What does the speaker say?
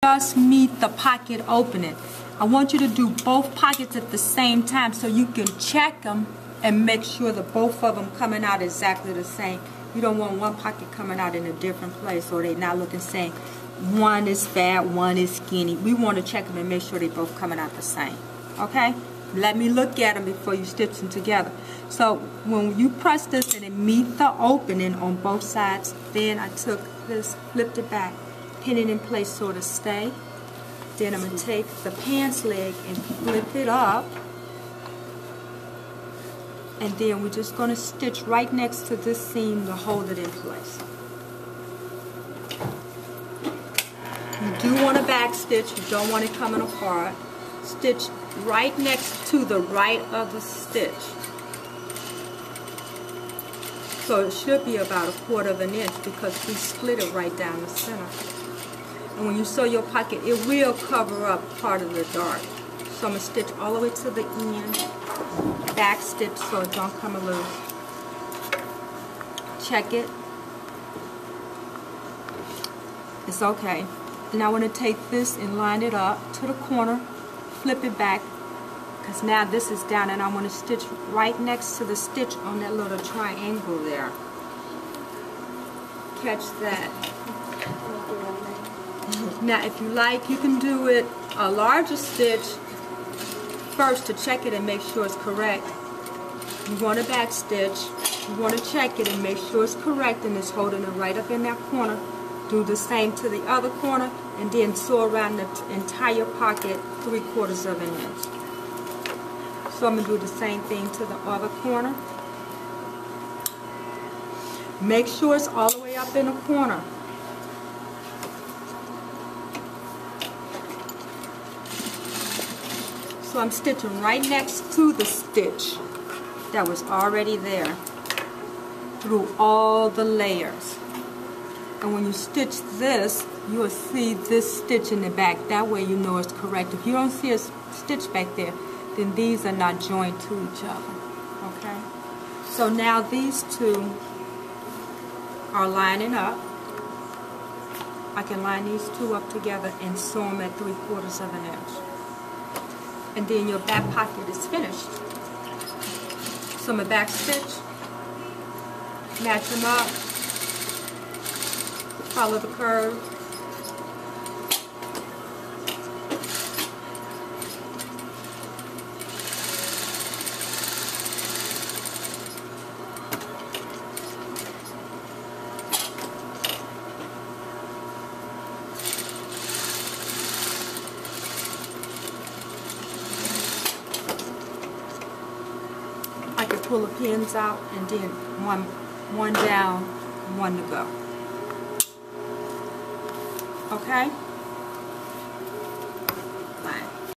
just meet the pocket opening. I want you to do both pockets at the same time so you can check them and make sure that both of them coming out exactly the same. You don't want one pocket coming out in a different place or they not looking the same. One is fat, one is skinny. We want to check them and make sure they both coming out the same. Okay? Let me look at them before you stitch them together. So when you press this and it meet the opening on both sides, then I took this, flipped it back, pin it in place so it'll stay. Then I'm going to take the pants leg and flip it up. And then we're just going to stitch right next to this seam to hold it in place. You do want a back stitch, you don't want it coming apart. Stitch right next to the right of the stitch. So it should be about 1/4 of an inch because we split it right down the center. And when you sew your pocket, it will cover up part of the dark. So I'm going to stitch all the way to the end, back stitch so it don't come loose. Check it. It's okay. Now I want to take this and line it up to the corner, flip it back, because now this is down and I want to stitch right next to the stitch on that little triangle there. Catch that. Now if you like, you can do it a larger stitch first to check it and make sure it's correct. You want a back stitch, you want to check it and make sure it's correct and it's holding it right up in that corner. Do the same to the other corner and then sew around the entire pocket 3/4 of an inch. So I'm going to do the same thing to the other corner. Make sure it's all the way up in the corner. So I'm stitching right next to the stitch that was already there through all the layers. And when you stitch this, you will see this stitch in the back. That way you know it's correct. If you don't see a stitch back there, then these are not joined to each other. Okay? So now these two are lining up. I can line these two up together and sew them at 3/4 of an inch. And then your back pocket is finished. So my back stitch, match them up, follow the curve. I can pull the pins out and then one down, one to go. Okay?